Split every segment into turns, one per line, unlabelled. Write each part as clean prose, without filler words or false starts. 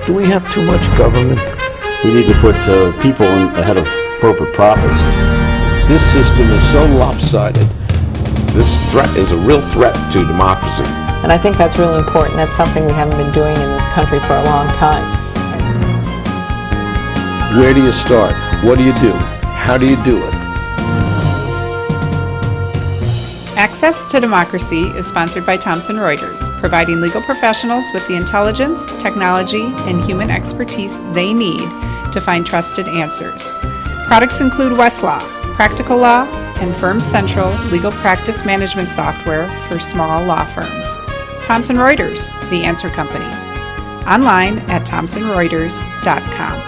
Do we have too much government?
We need to put people ahead of corporate profits.
This system is so lopsided.
This threat is a real threat to democracy.
And I think that's really important. That's something we haven't been doing in this country for a long time.
Where do you start? What do you do? How do you do it?
Access to Democracy is sponsored by Thomson Reuters, providing legal professionals with the intelligence, technology, and human expertise they need to find trusted answers. Products include Westlaw, Practical Law, and Firm Central legal practice management software for small law firms. Thomson Reuters, the answer company. Online at thomsonreuters.com.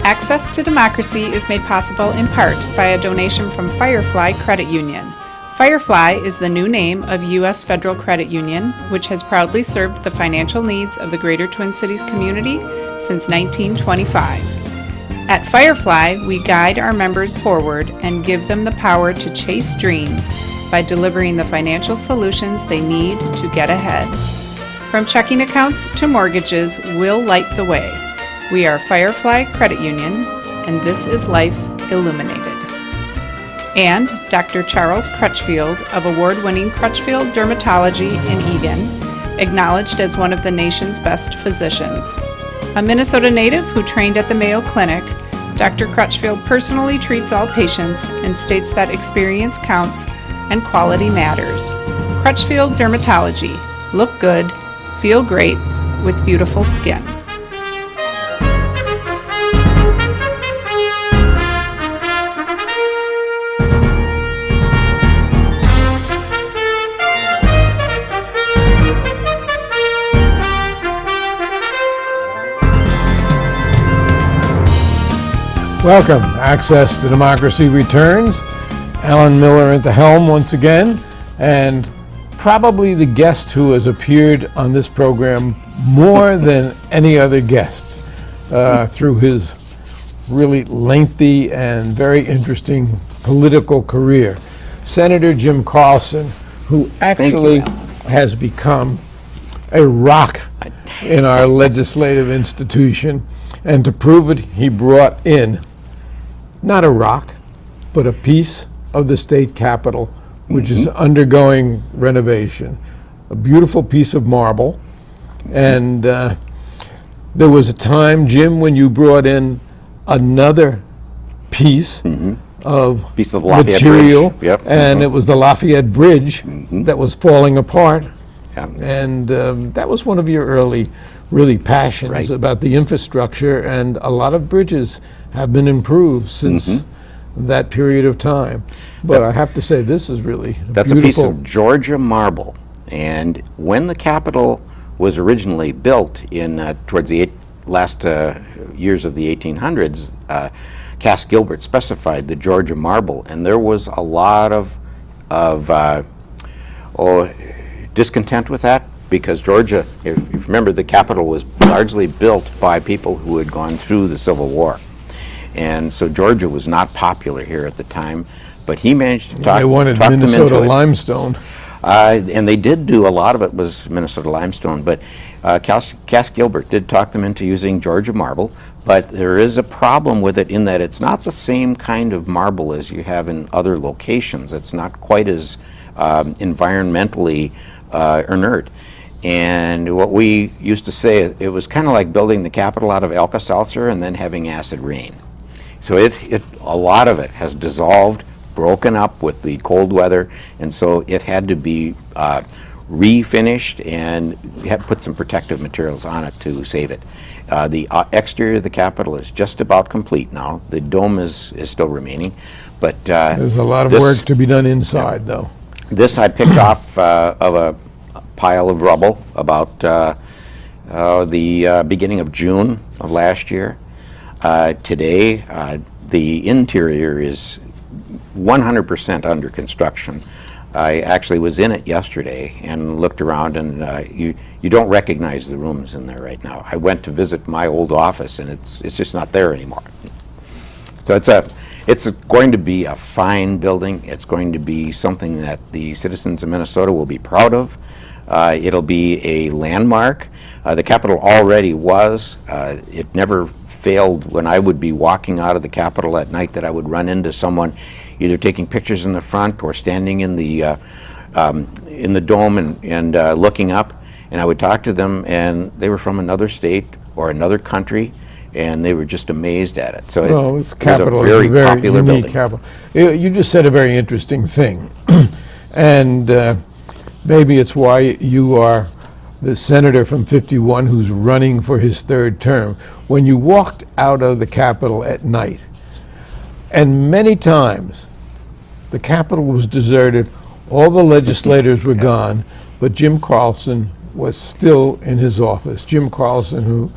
Access to Democracy is made possible in part by a donation from Firefly Credit Union. Firefly is the new name of U.S. Federal Credit Union, which has proudly served the financial needs of the Greater Twin Cities community since 1925. At Firefly, we guide our members forward and give them the power to chase dreams by delivering the financial solutions they need to get ahead. From checking accounts to mortgages, we'll light the way. We are Firefly Credit Union, and this is Life Illuminated. And Dr. Charles Crutchfield of award-winning Crutchfield Dermatology in Eagan, acknowledged as one of the nation's best physicians. A Minnesota native who trained at the Mayo Clinic, Dr. Crutchfield personally treats all patients and states that experience counts and quality matters. Crutchfield Dermatology. Look good, feel great, with beautiful skin.
Welcome. Access to Democracy returns. Alan Miller at the helm once again, and probably the guest who has appeared on this program more than any other guest through his really lengthy and very interesting political career. Senator Jim Carlson, who actually has become a rock in our legislative institution, and to prove it, he brought in not a rock, but a piece of the state capitol, which is undergoing renovation. A beautiful piece of marble. And there was a time, Jim, when you brought in another piece of material, and it was the Lafayette Bridge that was falling apart. And that was one of your early really passions about the infrastructure, and a lot of bridges have been improved since that period of time. But I have to say, this is really
That's
beautiful.
a piece of Georgia marble. And when the Capitol was originally built in towards the last years of the 1800s, Cass Gilbert specified the Georgia marble, and there was a lot of discontent with that, because Georgia, if you remember, the Capitol was largely built by people who had gone through the Civil War. And so Georgia was not popular here at the time, but he managed to talk
They wanted
them into
Minnesota
it.
limestone.
And they did do, a lot of it was Minnesota limestone, but Cass Gilbert did talk them into using Georgia marble, but there is a problem with it in that it's not the same kind of marble as you have in other locations. It's not quite as environmentally inert. And what we used to say, it was kind of like building the Capitol out of Alka-Seltzer and then having acid rain. So a lot of it has dissolved, broken up with the cold weather, and so it had to be refinished, and we had to put some protective materials on it to save it. The exterior of the Capitol is just about complete now. The dome is still remaining, but
There's a lot of work to be done inside, though.
This I picked off of a pile of rubble about the beginning of June of last year. Today, the interior is 100% under construction. I actually was in it yesterday and looked around, and you don't recognize the rooms in there right now. I went to visit my old office, and it's just not there anymore. So it's going to be a fine building. It's going to be something that the citizens of Minnesota will be proud of. It'll be a landmark. The Capitol already was. It never failed when I would be walking out of the Capitol at night that I would run into someone either taking pictures in the front or standing in the dome and looking up, and I would talk to them, and they were from another state or another country, and they were just amazed at it. So
Well,
it
Capitol
was
is
a very popular
unique
building.
Capitol. You just said a very interesting thing, and maybe it's why you are the senator from 51 who's running for his third term. When you walked out of the Capitol at night, and many times the Capitol was deserted, all the legislators were gone, but Jim Carlson was still in his office. Jim Carlson, who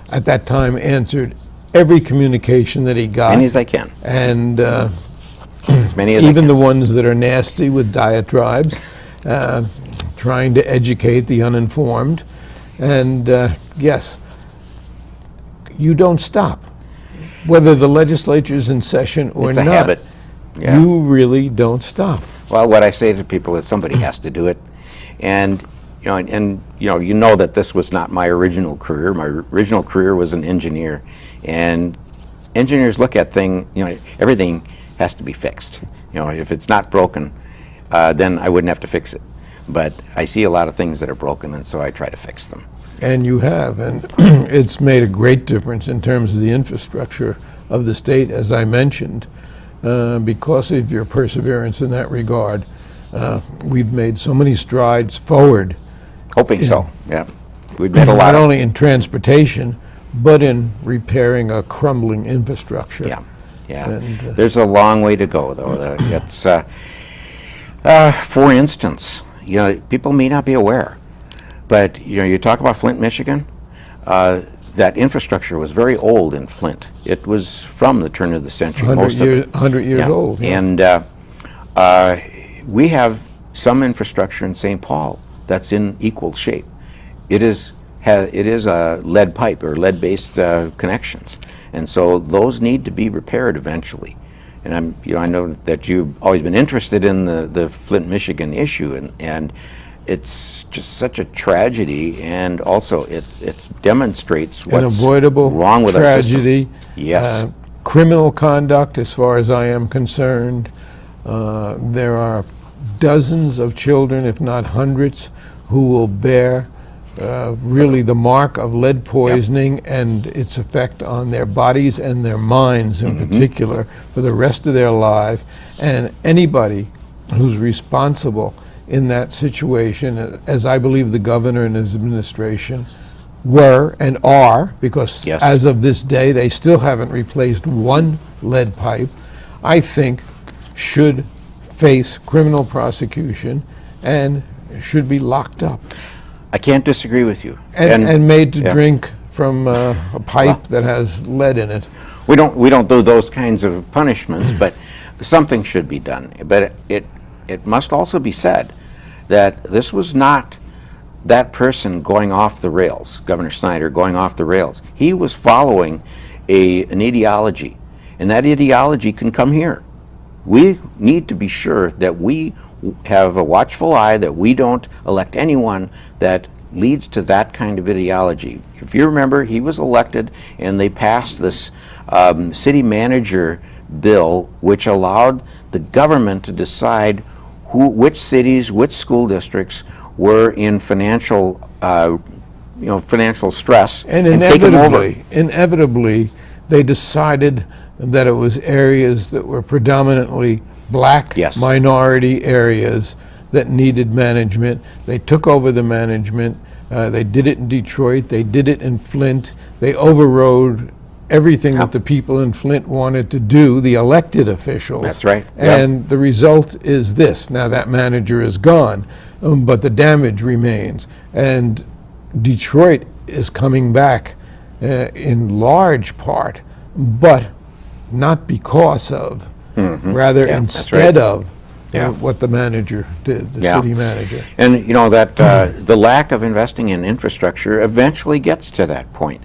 at that time answered every communication that he got.
Many as I can.
And
As many as I
even
can.
the ones that are nasty with diatribes, trying to educate the uninformed. And yes, you don't stop. Whether the legislature's in session or
It's
not,
a habit. Yeah.
you really don't stop.
Well, what I say to people is somebody has to do it, and you know that this was not my original career. My original career was an engineer, and engineers look at everything has to be fixed. If it's not broken, then I wouldn't have to fix it. But I see a lot of things that are broken, and so I try to fix them.
And you have, and it's made a great difference in terms of the infrastructure of the state, as I mentioned. Because of your perseverance in that regard, we've made so many strides forward,
Hoping so, yeah. We've made a lot
not
of,
only in transportation, but in repairing a crumbling infrastructure.
yeah.
And,
There's a long way to go, though. It's, for instance, people may not be aware, but you talk about Flint, Michigan. That infrastructure was very old in Flint. It was from the turn of the century.
100 years old. Yeah.
And we have some infrastructure in St. Paul that's in equal shape. It is lead pipe or lead-based connections, and so those need to be repaired eventually. And I know that you've always been interested in the Flint, Michigan issue, and it's just such a tragedy, and also it demonstrates
An
what's
avoidable
wrong with our system.
tragedy.
Yes.
Criminal conduct, as far as I am concerned. There are dozens of children, if not hundreds, who will bear really the mark of lead poisoning and its effect on their bodies and their minds in particular for the rest of their life. And anybody who's responsible in that situation, as I believe the governor and his administration were and are, because
Yes.
as of this day they still haven't replaced one lead pipe, I think should face criminal prosecution and should be locked up
I can't disagree with you.
and made to
yeah.
drink from a pipe that has lead in it.
We don't do those kinds of punishments, but something should be done. But it must also be said that this was not that person going off the rails, Governor Snyder going off the rails. He was following an ideology, and that ideology can come here. We need to be sure that we have a watchful eye, that we don't elect anyone that leads to that kind of ideology. If you remember, he was elected and they passed this city manager bill, which allowed the government to decide which cities, which school districts were in financial stress
And
take them over.
inevitably, they decided that it was areas that were predominantly black
Yes.
minority areas that needed management. They took over the management. They did it in Detroit. They did it in Flint. They overrode everything that the people in Flint wanted to do, the elected officials.
That's right. Yep.
And the result is this. Now that manager is gone, but the damage remains. And Detroit is coming back in large part, but not because of, rather
Yeah, that's
instead
right.
of
Yeah.
what the manager did, the
Yeah.
city manager.
And that the lack of investing in infrastructure eventually gets to that point.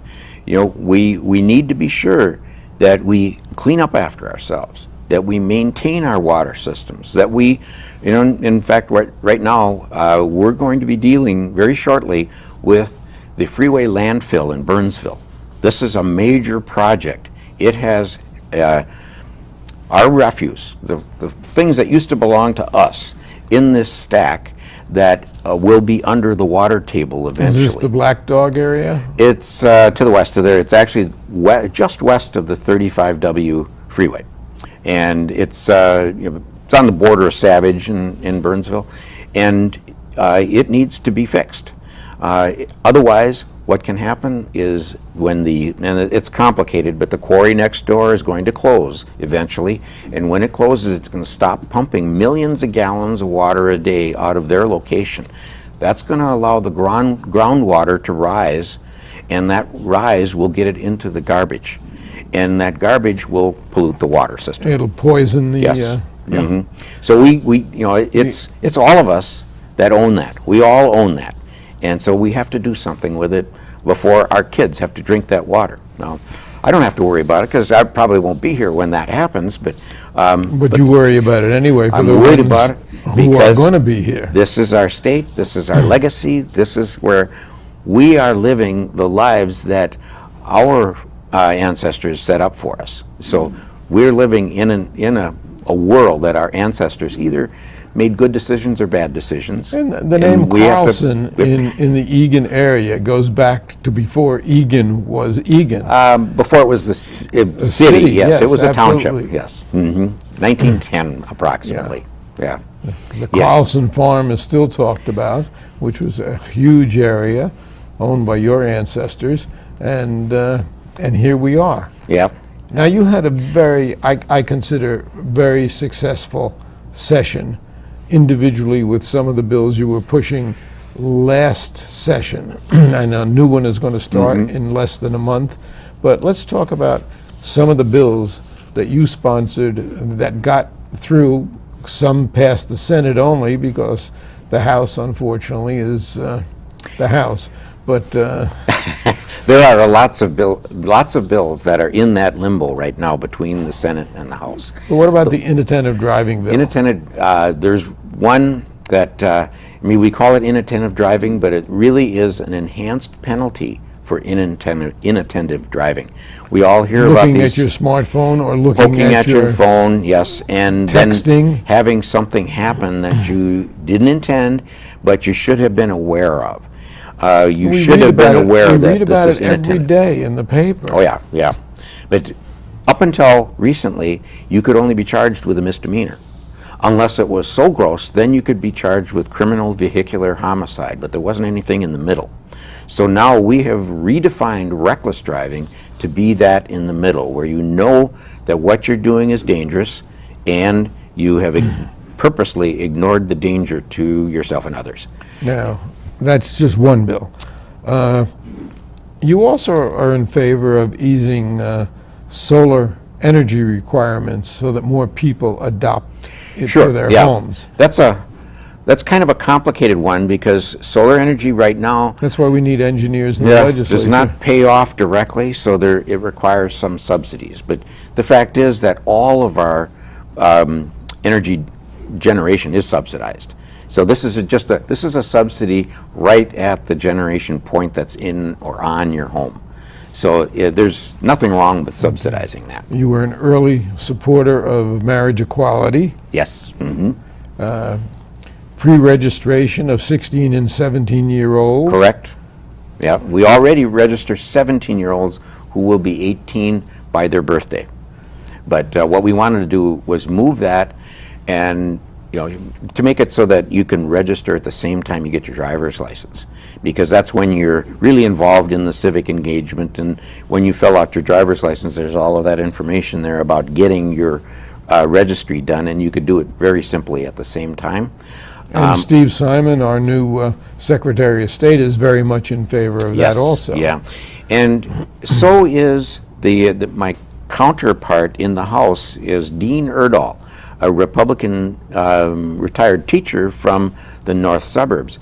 We need to be sure that we clean up after ourselves. that we maintain our water systems, that we, in fact, right now, we're going to be dealing very shortly with the freeway landfill in Burnsville. This is a major project. It has our refuse, the things that used to belong to us, in this stack that will be under the water table eventually.
Is this the Black Dog area?
It's to the west of there. It's actually just west of the 35W freeway. And it's it's on the border of Savage in Burnsville, and it needs to be fixed. Otherwise, what can happen is and it's complicated, but the quarry next door is going to close eventually, and when it closes, it's going to stop pumping millions of gallons of water a day out of their location. That's going to allow the groundwater to rise, and that rise will get it into the garbage, and that garbage will pollute the water system.
It'll poison the...
Yes. So it's all of us that own that. We all own that. And so we have to do something with it before our kids have to drink that water. Now, I don't have to worry about it because I probably won't be here when that happens, but
you worry about it anyway for
I'm
the
worried
ones
about it
who are
because
going to be here.
this is our state, this is our legacy, this is where we are living the lives that our ancestors set up for us. So we're living in a world that our ancestors either made good decisions or bad decisions.
And the name Carlson in the Egan area goes back to before Egan was Egan.
Before it was the city,
city,
yes, it was a
absolutely.
township, yes. 1910 approximately, yeah.
The Carlson farm is still talked about, which was a huge area owned by your ancestors, and here we are.
Yeah.
Now you had a very, I consider, very successful session individually with some of the bills you were pushing last session. I know a new one is going to start in less than a month, but let's talk about some of the bills that you sponsored that got through. Some passed the Senate only because the House, unfortunately, is the House. But
there are lots of bills that are in that limbo right now between the Senate and the House.
But what about the inattentive driving bill?
Inattentive, there's one that, we call it inattentive driving, but it really is an enhanced penalty for inattentive driving. We all hear about
looking
these...
at your smartphone or looking
at your phone, yes, and
texting.
Then having something happen that you didn't intend, but you should have been aware of. You should have been aware that this is inattentive.
We read about it every day in the paper.
Oh, yeah, yeah. But up until recently, you could only be charged with a misdemeanor. Unless it was so gross, then you could be charged with criminal vehicular homicide, but there wasn't anything in the middle. So now we have redefined reckless driving to be that in the middle, where you know that what you're doing is dangerous and you have purposely ignored the danger to yourself and others.
Now, that's just one bill. You also are in favor of easing solar energy requirements so that more people adopt it for their homes.
That's kind of a complicated one because solar energy right now
That's why we need engineers in the legislature.
does not pay off directly, so it requires some subsidies. But the fact is that all of our energy generation is subsidized. So this is a subsidy right at the generation point that's in or on your home. So there's nothing wrong with subsidizing that.
You were an early supporter of marriage equality.
Yes.
Pre-registration of 16 and 17-year-olds.
Correct. Yeah, we already register 17-year-olds who will be 18 by their birthday. But what we wanted to do was move that and to make it so that you can register at the same time you get your driver's license, because that's when you're really involved in the civic engagement. And when you fill out your driver's license, there's all of that information there about getting your registry done, and you could do it very simply at the same time.
And Steve Simon, our new Secretary of State, is very much in favor of that also.
Yeah, and so is my counterpart in the House is Dean Erdahl, a Republican retired teacher from the north suburbs.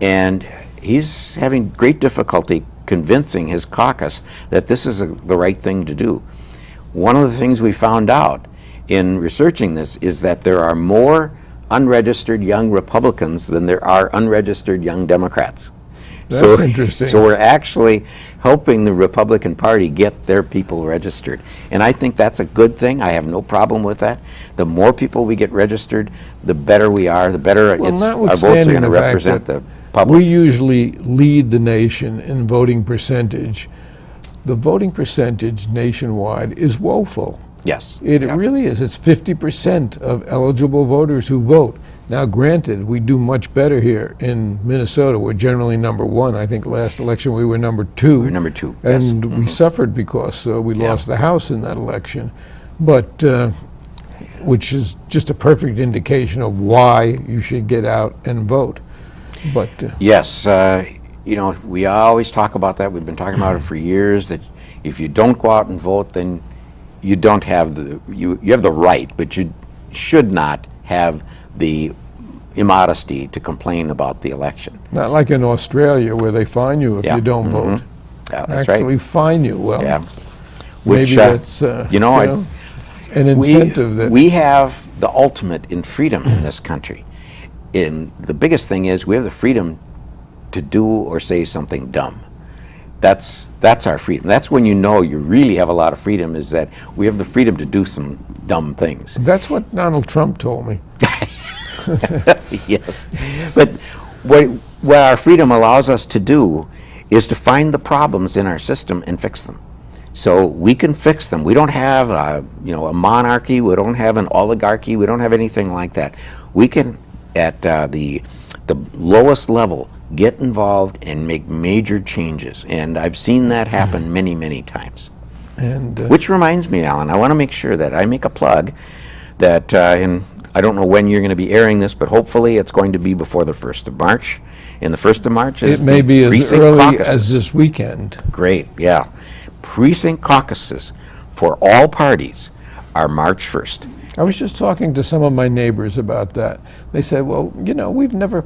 And he's having great difficulty convincing his caucus that this is the right thing to do. One of the things we found out in researching this is that there are more unregistered young Republicans than there are unregistered young Democrats.
That's interesting.
So we're actually helping the Republican Party get their people registered. And I think that's a good thing. I have no problem with that. The more people we get registered, the better we are, the better
Well,
our votes are
notwithstanding
going to
the fact
represent
that
the public.
we usually lead the nation in voting percentage. The voting percentage nationwide is woeful.
Yes.
It
Yeah.
really is. It's 50% of eligible voters who vote. Now, granted, we do much better here in Minnesota. We're generally number one. I think last election we were number two.
We're number two, yes.
And we suffered because we
Yeah.
lost the House in that election. But, which is just a perfect indication of why you should get out and vote. But
Yes, you know, we always talk about that. We've been talking about it for years, that if you don't go out and vote, then you don't have you have the right, but you should not have the immodesty to complain about the election.
not like in Australia where they fine you if
Yeah.
you don't vote.
Yeah, that's right.
Actually fine you. Well,
Yeah.
maybe
Which,
that's
you know,
an incentive that
we have the ultimate in freedom in this country. And the biggest thing is we have the freedom to do or say something dumb. That's our freedom. That's when you know you really have a lot of freedom, is that we have the freedom to do some dumb things.
That's what Donald Trump told me.
Yes. But what our freedom allows us to do is to find the problems in our system and fix them. So we can fix them. We don't have a monarchy. We don't have an oligarchy. We don't have anything like that. We can, at the lowest level, get involved and make major changes. And I've seen that happen many, many times.
And
Which reminds me, Alan, I want to make sure that I make a plug that, and I don't know when you're going to be airing this, but hopefully it's going to be before the 1st of March. And the 1st of March is
it may
the
be as
precinct
early
caucuses.
as this weekend.
Great, yeah. Precinct caucuses for all parties are March 1st.
I was just talking to some of my neighbors about that. They said, "Well, you know, we've never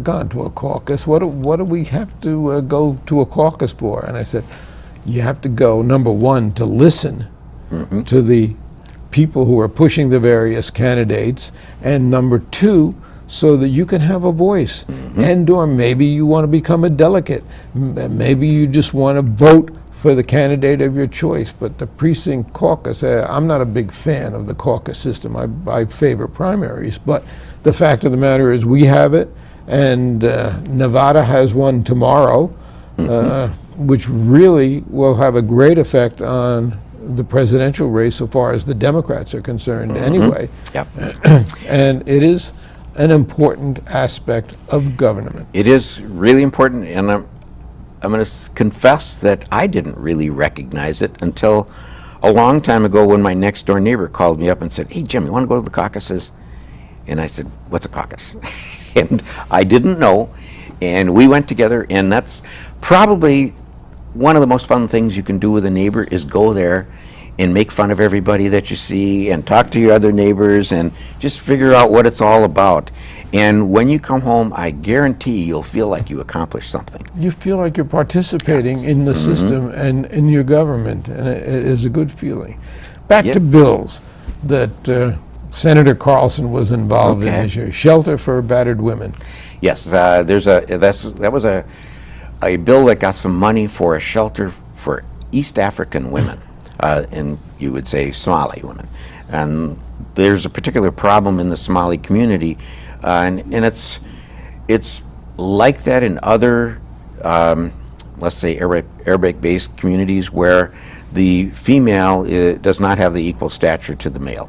gone to a caucus. What do we have to go to a caucus for?" And I said, "You have to go, number one, to listen to the people who are pushing the various candidates, and number two, so that you can have a voice. And or maybe you want to become a delegate. Maybe you just want to vote for the candidate of your choice." But the precinct caucus, I'm not a big fan of the caucus system. I favor primaries. But the fact of the matter is we have it, and Nevada has one tomorrow, which really will have a great effect on the presidential race so far as the Democrats are concerned anyway.
Yep.
And it is an important aspect of government.
It is really important, and I'm going to confess that I didn't really recognize it until a long time ago when my next door neighbor called me up and said, "Hey, Jim, you want to go to the caucuses?" And I said, "What's a caucus?" And I didn't know, and we went together, and that's probably one of the most fun things you can do with a neighbor, is go there and make fun of everybody that you see and talk to your other neighbors and just figure out what it's all about. And when you come home, I guarantee you'll feel like you accomplished something.
You feel like you're participating in the system and in your government, and it is a good feeling. Back to bills that Senator Carlson was involved in this year. Shelter for battered women.
Yes, that was a bill that got some money for a shelter for East African women, and you would say Somali women. And there's a particular problem in the Somali community, and it's like that in other, let's say, Arabic-based communities where the female does not have the equal stature to the male.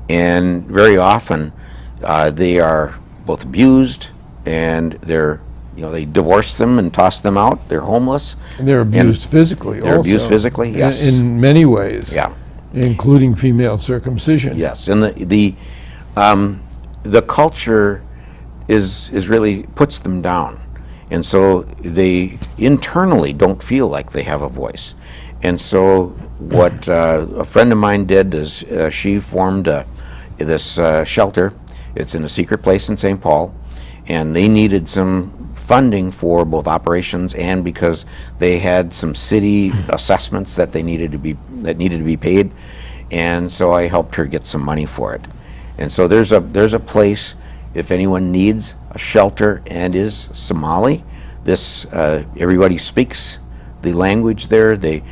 And very often they are both abused, and they divorce them and toss them out. They're homeless.
And they're abused physically also.
They're abused physically, yes.
In many ways.
Yeah.
Including female circumcision.
Yes, and the culture is really puts them down, and so they internally don't feel like they have a voice. And so what a friend of mine did is she formed this shelter. It's in a secret place in St. Paul, and they needed some funding for both operations and because they had some city assessments that needed to be paid. and so I helped her get some money for it. And so there's a place if anyone needs a shelter and is Somali. This everybody speaks the language there. They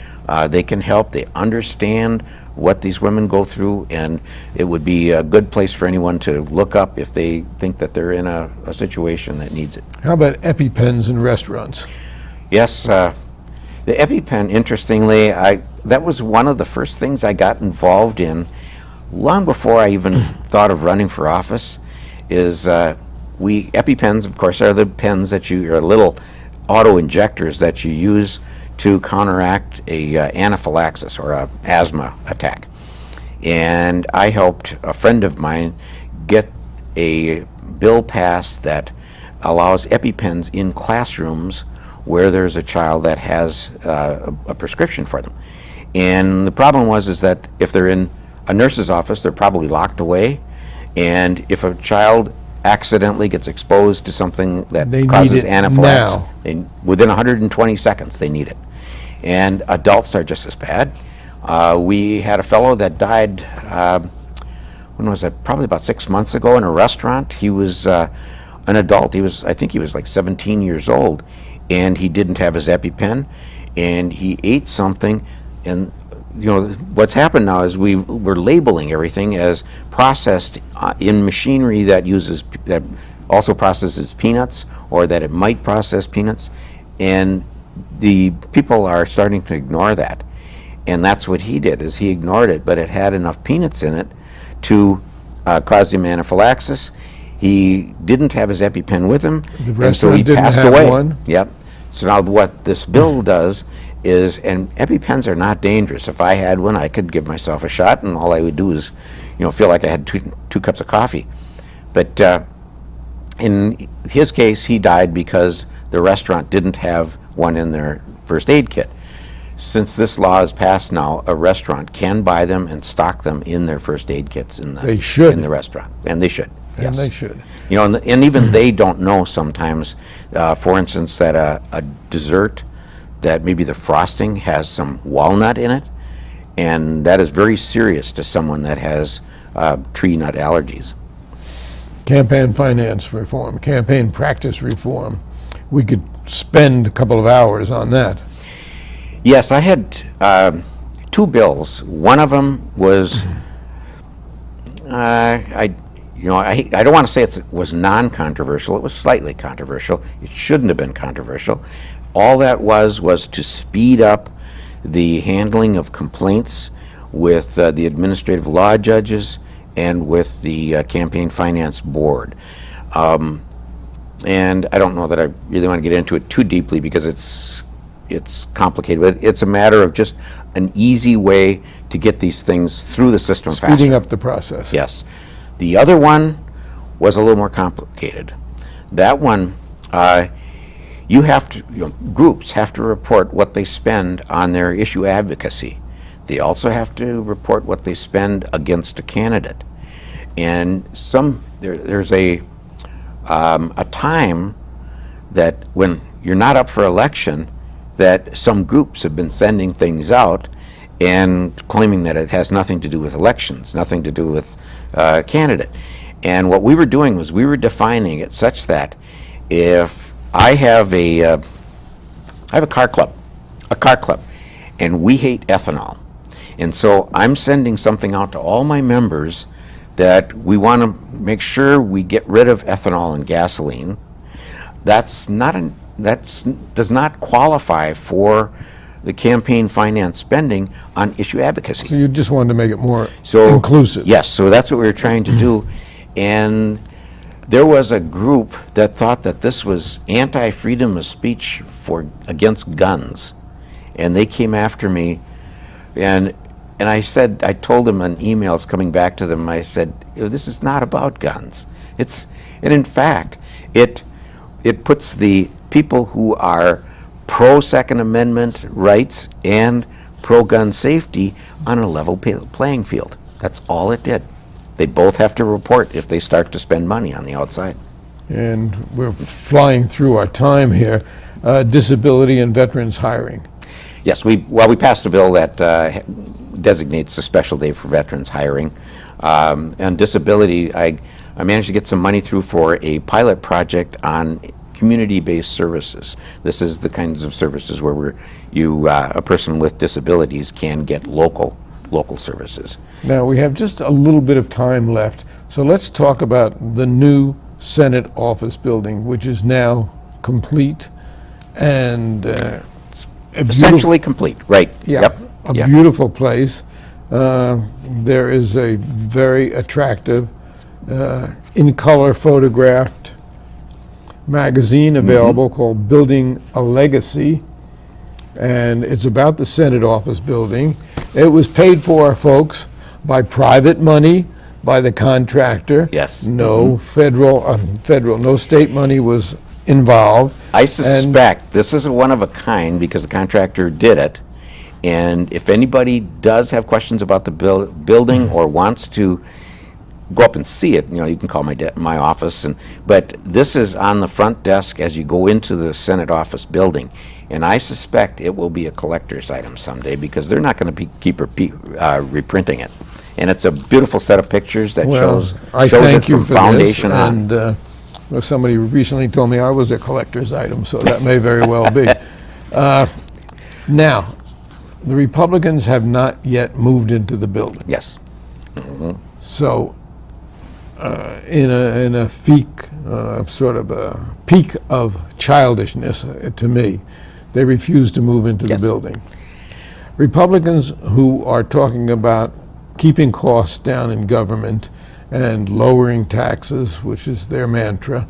can help. They understand what these women go through, and it would be a good place for anyone to look up if they think that they're in a situation that needs it.
How about EpiPens in restaurants?
Yes, the EpiPen, interestingly, that was one of the first things I got involved in long before I even thought of running for office. EpiPens, of course, are the pens that are little auto injectors that you use to counteract a anaphylaxis or a asthma attack. And I helped a friend of mine get a bill passed that allows EpiPens in classrooms where there's a child that has a prescription for them. And the problem is that if they're in a nurse's office, they're probably locked away. And if a child accidentally gets exposed to something that causes anaphylaxis, within 120 seconds they need it. And adults are just as bad. We had a fellow that died, when was it? Probably about 6 months ago in a restaurant. He was an adult. I think he was like 17 years old, and he didn't have his EpiPen, and he ate something. And what's happened now is we're labeling everything as processed in machinery that also processes peanuts, or that it might process peanuts, and the people are starting to ignore that. And that's what he did, is he ignored it, but it had enough peanuts in it to cause him anaphylaxis. He didn't have his EpiPen with him, and so he passed away.
One.
Yep. So now what this bill does is, and EpiPens are not dangerous. If I had one, I could give myself a shot, and all I would do is, feel like I had two cups of coffee. But in his case, he died because the restaurant didn't have one in their first aid kit. Since this law is passed now, a restaurant can buy them and stock them in their first aid kits in the restaurant, and they should.
And they should.
And even they don't know sometimes, for instance, that a dessert, that maybe the frosting has some walnut in it, and that is very serious to someone that has tree nut allergies.
Campaign finance reform, campaign practice reform. We could spend a couple of hours on that.
Yes, I had two bills. One of them was, I don't want to say it was non-controversial. It was slightly controversial. It shouldn't have been controversial. All that was to speed up the handling of complaints with the administrative law judges and with the campaign finance board. And I don't know that I really want to get into it too deeply because it's complicated, but it's a matter of just an easy way to get these things through the system faster.
Speeding up the process.
Yes. The other one was a little more complicated. That one, groups have to report what they spend on their issue advocacy. They also have to report what they spend against a candidate. And there's a time that when you're not up for election, that some groups have been sending things out and claiming that it has nothing to do with elections, nothing to do with candidate. And what we were doing was we were defining it such that if I have a car club, and we hate ethanol, and so I'm sending something out to all my members that we want to make sure we get rid of ethanol in gasoline. That does not qualify for the campaign finance spending on issue advocacy.
So you just wanted to make it more inclusive.
Yes, so that's what we were trying to do. And there was a group that thought that this was anti-freedom of speech against guns. And they came after me, and I told them in emails coming back to them, I said, this is not about guns. And in fact, it puts the people who are pro-Second Amendment rights and pro-gun safety on a level playing field. That's all it did. They both have to report if they start to spend money on the outside.
And we're flying through our time here. Disability and veterans hiring.
Yes, we passed a bill that designates a special day for veterans hiring. On disability, I managed to get some money through for a pilot project on community-based services. This is the kinds of services where a person with disabilities can get local services.
Now, we have just a little bit of time left, so let's talk about the new Senate office building, which is now complete and it's a
Essentially complete, right?
Yeah,
Yep.
a
Yeah.
beautiful place. There is a very attractive, in-color photographed magazine available called Building a Legacy, and it's about the Senate office building. It was paid for, folks, by private money, by the contractor.
Yes.
No no state money was involved.
I suspect this is a one of a kind because the contractor did it. And if anybody does have questions about the building or wants to go up and see it, you can call my office. But this is on the front desk as you go into the Senate office building. And I suspect it will be a collector's item someday because they're not going to keep reprinting it. And it's a beautiful set of pictures that shows
I
it
thank you
from
for
foundation
this,
on.
and somebody recently told me I was a collector's item, so that may very well be. Now, the Republicans have not yet moved into the building.
Yes.
So, in a sort of a peak of childishness to me, they refuse to move into the building. Republicans who are talking about keeping costs down in government and lowering taxes, which is their mantra,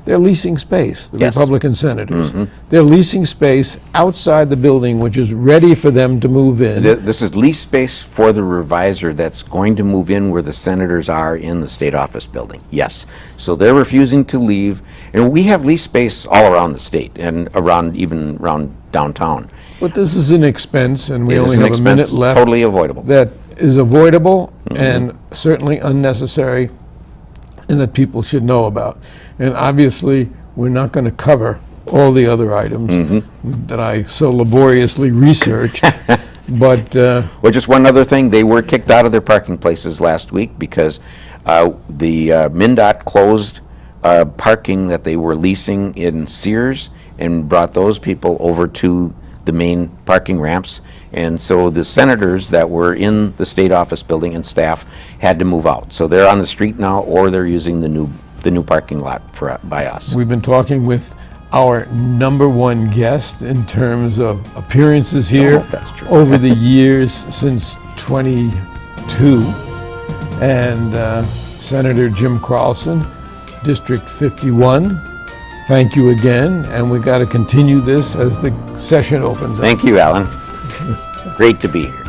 they're leasing space, the Republican senators. They're leasing space outside the building, which is ready for them to move in.
This is lease space for the reviser that's going to move in where the senators are in the state office building. Yes. So they're refusing to leave. And we have lease space all around the state and even around downtown.
But this is an expense, and we
It is
only
an
have a minute
expense,
left.
totally avoidable.
That is avoidable and certainly unnecessary, and that people should know about. And obviously, we're not going to cover all the other items that I so laboriously researched. But
Well, just one other thing, they were kicked out of their parking places last week because the MnDOT closed parking that they were leasing in Sears and brought those people over to the main parking ramps. And so the senators that were in the state office building and staff had to move out. So they're on the street now, or they're using the new parking lot by us.
we've been talking with our #1 guest in terms of appearances
know
here
if that's true.
over the years since 22. And Senator Jim Carlson, District 51. Thank you again, and we got to continue this as the session opens up.
Thank you, Alan. Great to be here.